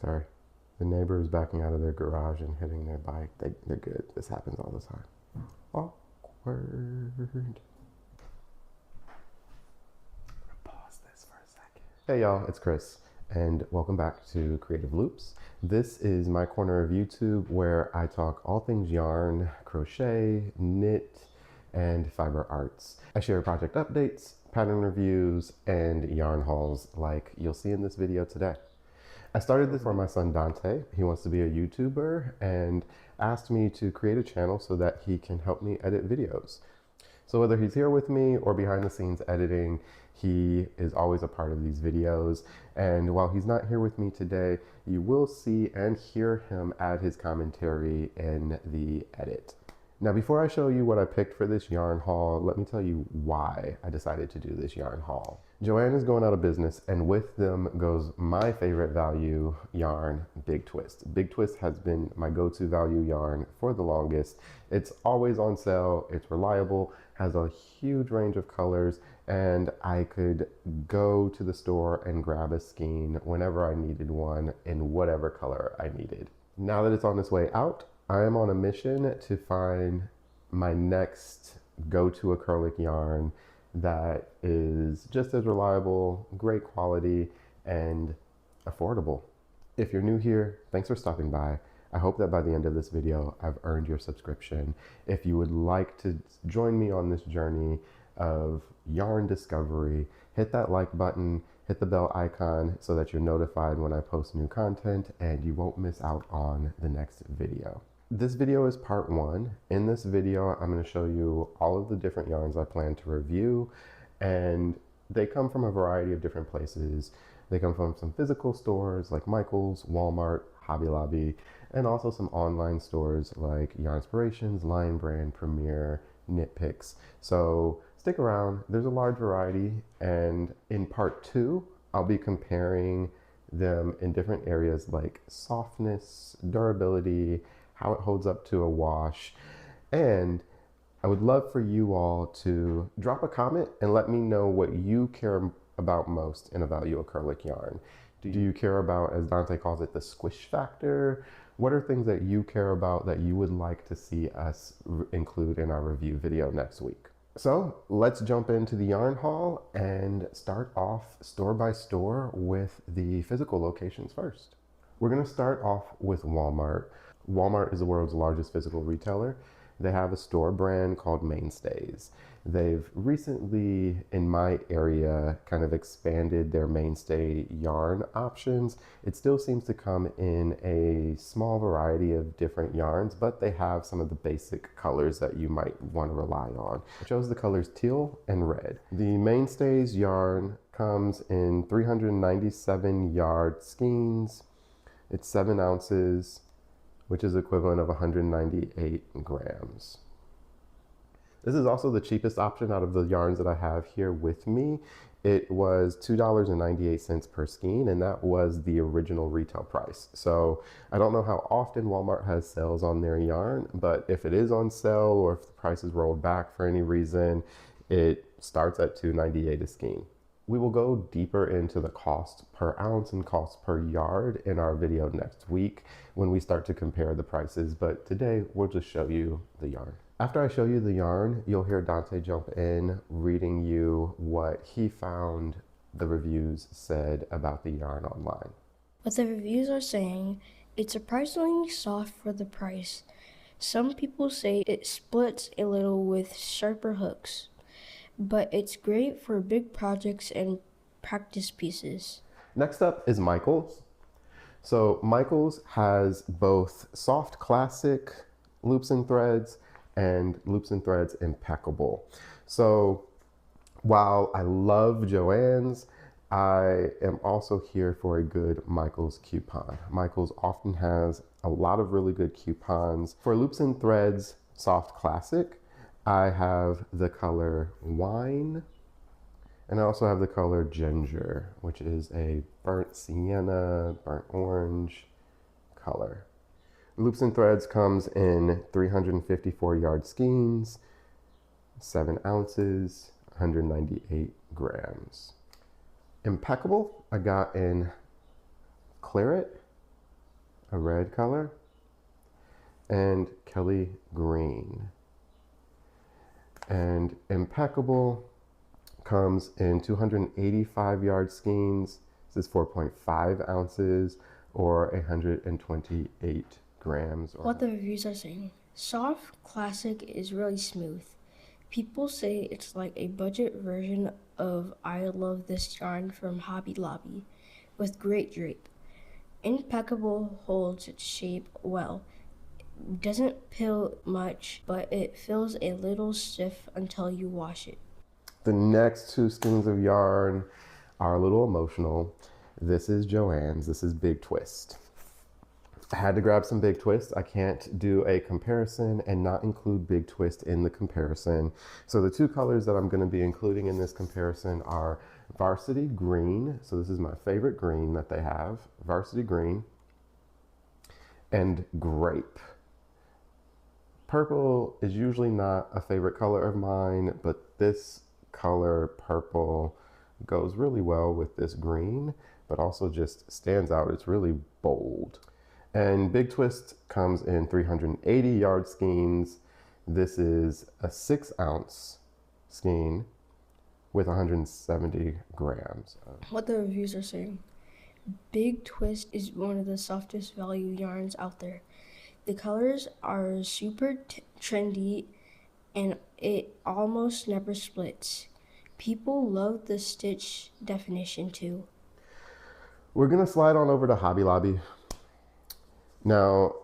Sorry. The neighbor is backing out of their garage and hitting their bike. They're good. This happens all the time. Awkward. Pause this for a second. Hey y'all, it's Chris, and welcome back to Creative Loops. This is my corner of YouTube where I talk all things yarn, crochet, knit, and fiber arts. I share project updates, pattern reviews, and yarn hauls like you'll see in this video today. I started this for my son Donte. He wants to be a YouTuber and asked me to create a channel so that he can help me edit videos. So whether he's here with me or behind the scenes editing, he is always a part of these videos. And while he's not here with me today, you will see and hear him add his commentary in the edit. Now, before I show you what I picked for this yarn haul, let me tell you why I decided to do this yarn haul. Joann is going out of business, and with them goes my favorite value yarn, Big Twist. Big Twist has been my go-to value yarn for the longest. It's always on sale, it's reliable, has a huge range of colors, and I could go to the store and grab a skein whenever I needed one in whatever color I needed. Now that it's on its way out, I am on a mission to find my next go-to acrylic yarn that is just as reliable, great quality, and affordable. If you're new here, thanks for stopping by. I hope that by the end of this video, I've earned your subscription. If you would like to join me on this journey of yarn discovery, hit that like button, hit the bell icon so that you're notified when I post new content and you won't miss out on the next video. This video is part one. In this video, I'm going to show you all of the different yarns I plan to review, and they come from a variety of different places. They come from some physical stores like Michael's, Walmart, Hobby Lobby, and also some online stores like Yarnspirations, Lion Brand, Premier, KnitPicks. So stick around, there's a large variety, and in part two, I'll be comparing them in different areas like softness, durability, how it holds up to a wash. And I would love for you all to drop a comment and let me know what you care about most in a value acrylic yarn. Do you care about, as Donte calls it, the squish factor? What are things that you care about that you would like to see us include in our review video next week? So let's jump into the yarn haul and start off store by store with the physical locations first. We're going to start off with Walmart. Walmart is the world's largest physical retailer. They have a store brand called Mainstays. They've recently, in my area, kind of expanded their mainstay yarn options. It still seems to come in a small variety of different yarns, but they have some of the basic colors that you might want to rely on. I chose the colors teal and red. The Mainstays yarn comes in 397 yard skeins. It's 7 ounces, which is equivalent of 198 grams. This is also the cheapest option out of the yarns that I have here with me. It was $2.98 per skein, and that was the original retail price. So I don't know how often Walmart has sales on their yarn, but if it is on sale or if the price is rolled back for any reason, it starts at $2.98 a skein. We will go deeper into the cost per ounce and cost per yard in our video next week when we start to compare the prices, but today we'll just show you the yarn. After I show you the yarn, you'll hear Donte jump in reading you what he found the reviews said about the yarn online. What the reviews are saying, it's surprisingly soft for the price. Some people say it splits a little with sharper hooks, but it's great for big projects and practice pieces. Next up is Michael's. So Michael's has both soft classic loops and threads and loops and threads impeccable. So while I love Joann's, I am also here for a good Michael's coupon. Michael's often has a lot of really good coupons. For loops and threads soft classic, I have the color wine, and I also have the color ginger, which is a burnt sienna, burnt orange color. Loops and threads comes in 354 yard skeins, 7 ounces, 198 grams. Impeccable, I got in claret, a red color, and Kelly green. And Impeccable comes in 285 yard skeins. This is 4.5 ounces or 128 grams. What the reviews are saying. Soft Classic is really smooth. People say it's like a budget version of I Love This Yarn from Hobby Lobby with great drape. Impeccable holds its shape well. Doesn't pill much, but it feels a little stiff until you wash it. The next two skeins of yarn are a little emotional. This is Joann's. This is Big Twist. I had to grab some Big Twist. I can't do a comparison and not include Big Twist in the comparison. So the two colors that I'm going to be including in this comparison are Varsity Green. So this is my favorite green that they have. Varsity Green and Grape. Purple is usually not a favorite color of mine, but this color, purple, goes really well with this green, but also just stands out. It's really bold. And Big Twist comes in 380 yard skeins. This is a 6 ounce skein with 170 grams. What the reviews are saying. Big Twist is one of the softest value yarns out there. The colors are super trendy and it almost never splits. People love the stitch definition too. We're gonna slide on over to Hobby Lobby. Now,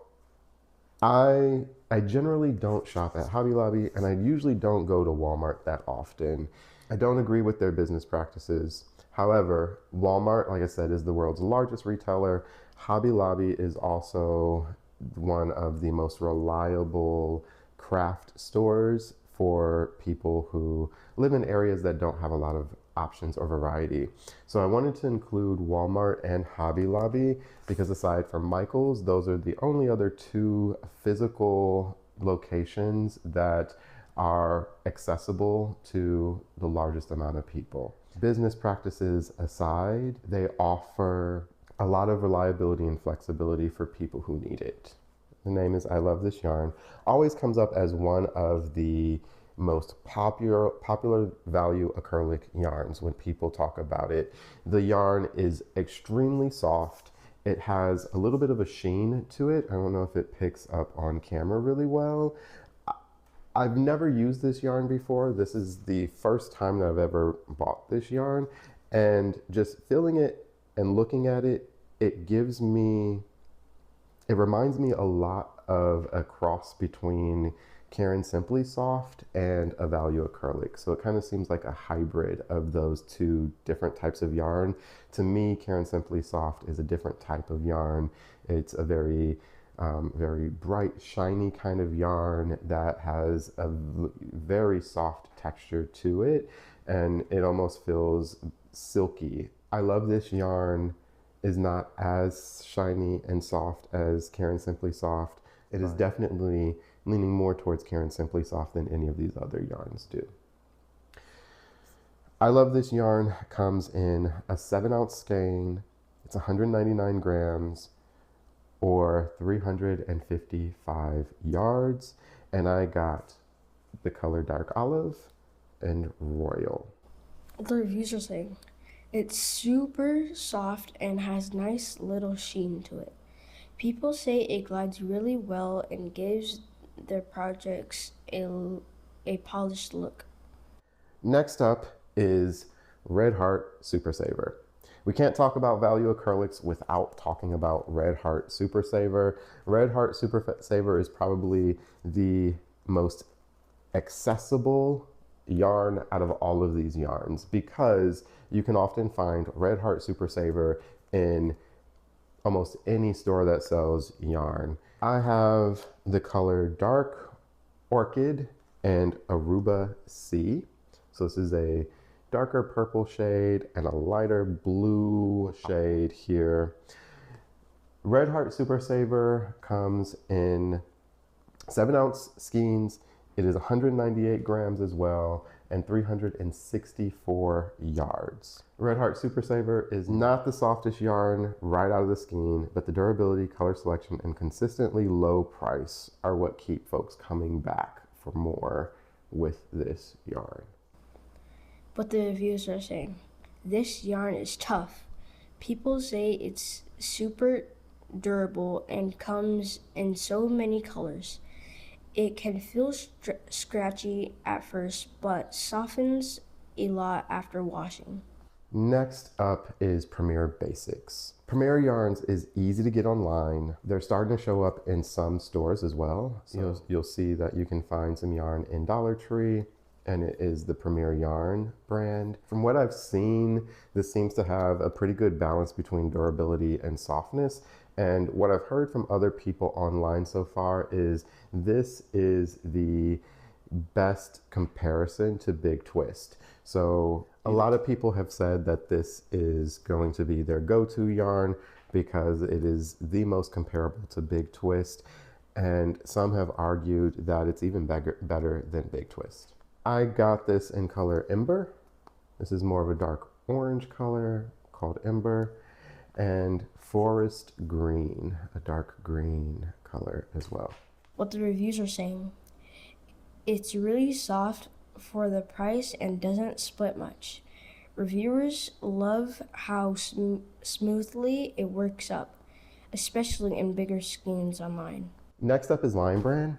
I generally don't shop at Hobby Lobby and I usually don't go to Walmart that often. I don't agree with their business practices. However, Walmart, like I said, is the world's largest retailer. Hobby Lobby is also one of the most reliable craft stores for people who live in areas that don't have a lot of options or variety. So I wanted to include Walmart and Hobby Lobby because aside from Michael's, those are the only other two physical locations that are accessible to the largest amount of people. Business practices aside, they offer a lot of reliability and flexibility for people who need it. The name is I Love This Yarn. Always comes up as one of the most popular value acrylic yarns when people talk about it. The yarn is extremely soft. It has a little bit of a sheen to it. I don't know if it picks up on camera really well. I've never used this yarn before. This is the first time that I've ever bought this yarn, and just feeling it and looking at it, it reminds me a lot of a cross between Caron Simply Soft and a Value Acrylic. So it kind of seems like a hybrid of those two different types of yarn. To me, Caron Simply Soft is a different type of yarn. It's a very bright, shiny kind of yarn that has a very soft texture to it, and it almost feels silky. I love this yarn. Is not as shiny and soft as Caron Simply Soft. It is definitely leaning more towards Caron Simply Soft than any of these other yarns do. I Love This Yarn comes in a 7 ounce skein. It's 199 grams or 355 yards. And I got the color Dark Olive and Royal. The reviews are saying it's super soft and has nice little sheen to it. People say it glides really well and gives their projects a polished look. Next up is Red Heart Super Saver. We can't talk about value acrylics without talking about Red Heart Super Saver. Red Heart Super Saver is probably the most accessible yarn out of all of these yarns because you can often find Red Heart Super Saver in almost any store that sells yarn. I have the color Dark Orchid and Aruba Sea. So this is a darker purple shade and a lighter blue shade here. Red Heart Super Saver comes in 7 ounce skeins. It is 198 grams as well. and 364 yards. Red Heart Super Saver is not the softest yarn right out of the skein, but the durability, color selection, and consistently low price are what keep folks coming back for more with this yarn. But the reviews are saying, this yarn is tough. People say it's super durable and comes in so many colors. It can feel scratchy at first, but softens a lot after washing. Next up is Premier Basics. Premier Yarns is easy to get online. They're starting to show up in some stores as well. So you'll see that you can find some yarn in Dollar Tree, and it is the Premier Yarn brand. From what I've seen, this seems to have a pretty good balance between durability and softness. And what I've heard from other people online so far is this is the best comparison to Big Twist. So a lot of people have said that this is going to be their go-to yarn because it is the most comparable to Big Twist. And some have argued that it's even better than Big Twist. I got this in color Ember. This is more of a dark orange color called Ember, and Forest Green, a dark green color as well. What the reviews are saying, it's really soft for the price and doesn't split much. Reviewers love how smoothly it works up, especially in bigger skeins online. Next up is Line Brand.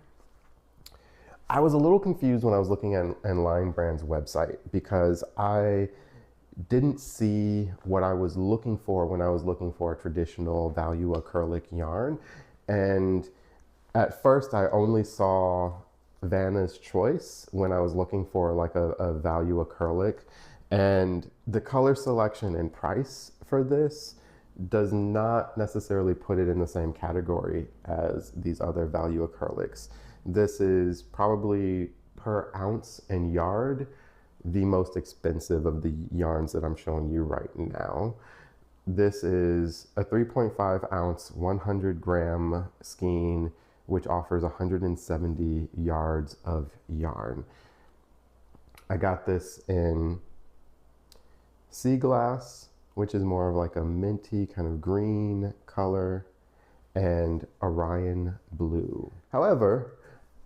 I was a little confused when I was looking at Line Brand's website because I didn't see what I was looking for when I was looking for a traditional value acrylic yarn. And at first I only saw Vanna's Choice when I was looking for like a value acrylic. And the color selection and price for this does not necessarily put it in the same category as these other value acrylics. This is probably per ounce and yard the most expensive of the yarns that I'm showing you right now. This is a 3.5 ounce, 100 gram skein, which offers 170 yards of yarn. I got this in Sea Glass, which is more of like a minty kind of green color, and Orion Blue. However,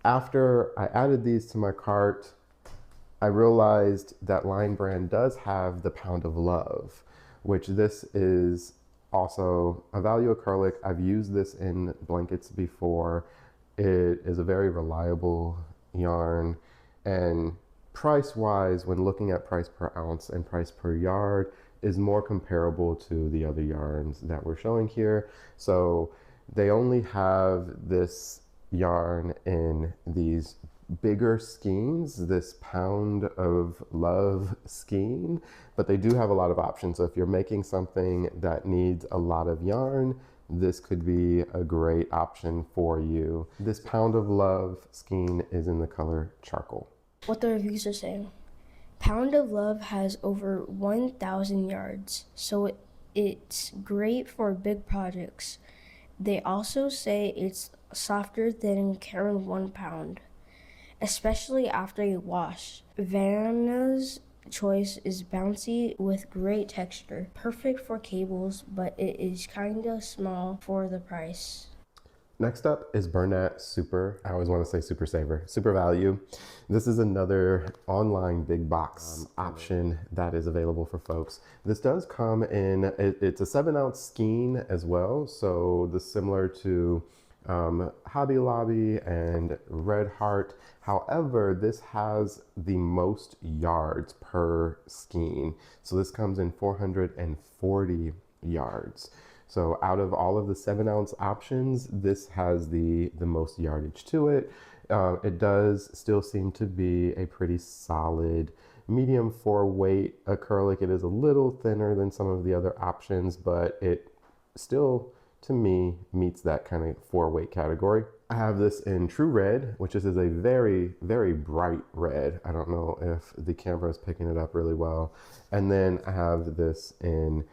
after I added these to my cart, I realized that Line Brand does have the Pound of Love, which this is also a value acrylic. I've used this in blankets before. It is a very reliable yarn, and price-wise, when looking at price per ounce and price per yard, is more comparable to the other yarns that we're showing here. So they only have this yarn in these bigger skeins, this Pound of Love skein, but they do have a lot of options. So if you're making something that needs a lot of yarn, this could be a great option for you. This Pound of Love skein is in the color Charcoal. What the reviews are saying, Pound of Love has over 1,000 yards, so it's great for big projects. They also say it's softer than Karen 1 pound, especially after a wash. Vanna's Choice is bouncy with great texture, perfect for cables, but it is kinda small for the price. Next up is Bernat Super, I always want to say Super Saver, Super Value. This is another online big box option that is available for folks. This does come in, it's a 7 ounce skein as well. So this is similar to Hobby Lobby and Red Heart. However, this has the most yards per skein. So this comes in 440 yards. So out of all of the 7 ounce options, this has the most yardage to it. It does still seem to be a pretty solid medium for weight acrylic. It is a little thinner than some of the other options, but it still, to me, meets that kind of 4-weight category. I have this in True Red, which is a very, very bright red. I don't know if the camera is picking it up really well. And then I have this in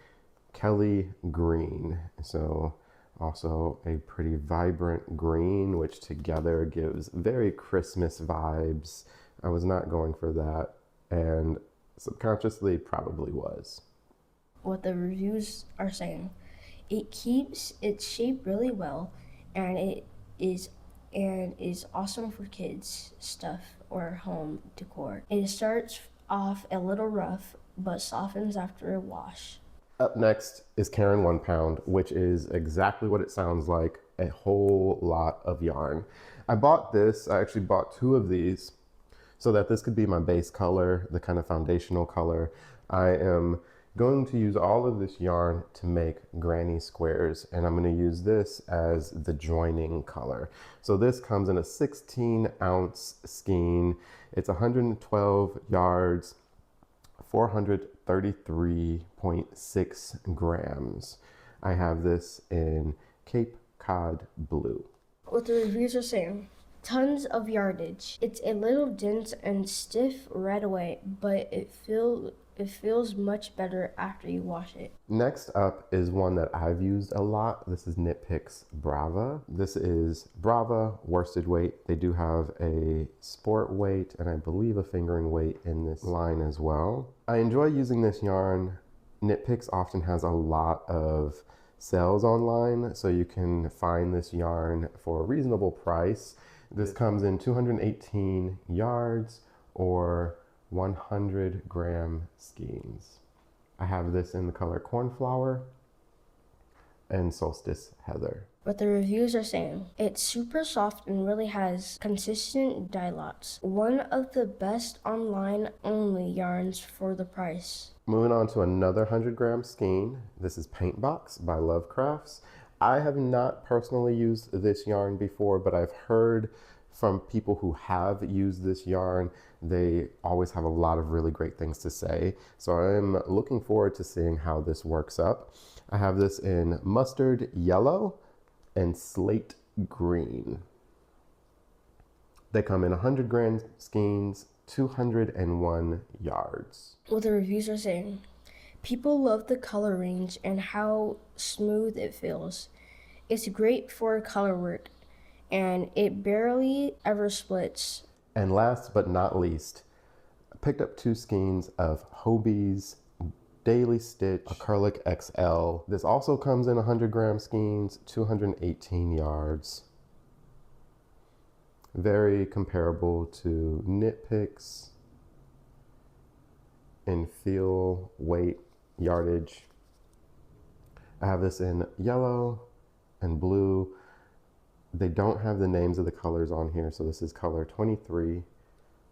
Kelly Green, so also a pretty vibrant green, which together gives very Christmas vibes. I was not going for that and subconsciously probably was. What the reviews are saying. It keeps its shape really well, and it is awesome for kids stuff or home decor. It starts off a little rough but softens after a wash. Up next is Karen 1 Pound, which is exactly what it sounds like, a whole lot of yarn. I actually bought 2 of these so that this could be my base color, the kind of foundational color. I am going to use all of this yarn to make granny squares, and I'm going to use this as the joining color. So this comes in a 16-ounce skein. It's 112 yards, 433.6 grams. I have this in Cape Cod blue. What the reviews are saying. Tons of yardage. It's a little dense and stiff right away, but it feels much better after you wash it. Next up is one that I've used a lot. This is KnitPicks Brava. This is Brava worsted weight. They do have a sport weight and I believe a fingering weight in this line as well. I enjoy using this yarn. KnitPicks often has a lot of sales online, so you can find this yarn for a reasonable price. This comes in 218 yards or 100 gram skeins. I have this in the color Cornflower and Solstice Heather. What the reviews are saying. It's super soft and really has consistent dye lots. One of the best online only yarns for the price. Moving on to another 100 gram skein. This is Paint Box by Love Crafts. I have not personally used this yarn before, but I've heard from people who have used this yarn. They always have a lot of really great things to say. So I'm looking forward to seeing how this works up. I have this in mustard yellow and slate green. They come in 100 gram skeins, 201 yards. What the reviews are saying. People love the color range and how smooth it feels. It's great for color work and it barely ever splits. And last but not least, I picked up 2 skeins of Hobbie's Daily Stitch Acrylic XL. This also comes in 100 gram skeins, 218 yards. Very comparable to KnitPicks in feel, weight, yardage. I have this in yellow and blue. They don't have the names of the colors on here, so this is color 23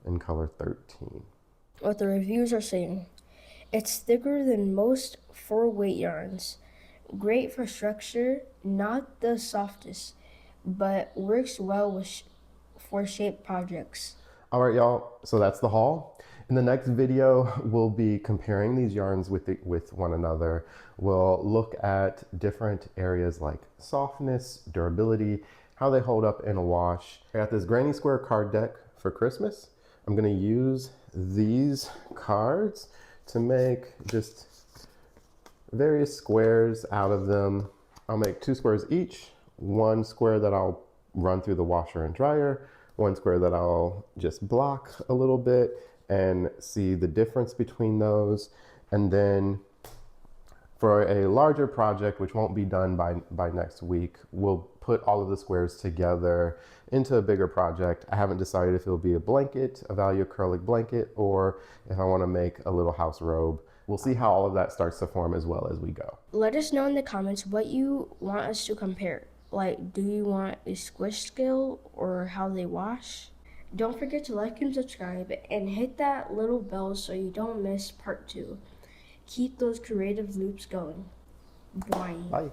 and color 13. What the reviews are saying. It's thicker than most 4-weight yarns. Great for structure, not the softest, but works well for shape projects. All right, y'all, so that's the haul. In the next video, we'll be comparing these yarns with one another. We'll look at different areas like softness, durability, how they hold up in a wash. I got this granny square card deck for Christmas. I'm gonna use these cards to make just various squares out of them. I'll make 2 squares each, 1 square that I'll run through the washer and dryer, 1 square that I'll just block a little bit and see the difference between those. And then for a larger project, which won't be done by next week, we'll put all of the squares together into a bigger project. I haven't decided if it'll be a blanket, a value acrylic blanket, or if I want to make a little house robe. We'll see how all of that starts to form as well as we go. Let us know in the comments what you want us to compare. Like, do you want a squish scale or how they wash? Don't forget to like and subscribe and hit that little bell so you don't miss part 2. Keep those creative loops going. Bye. Bye.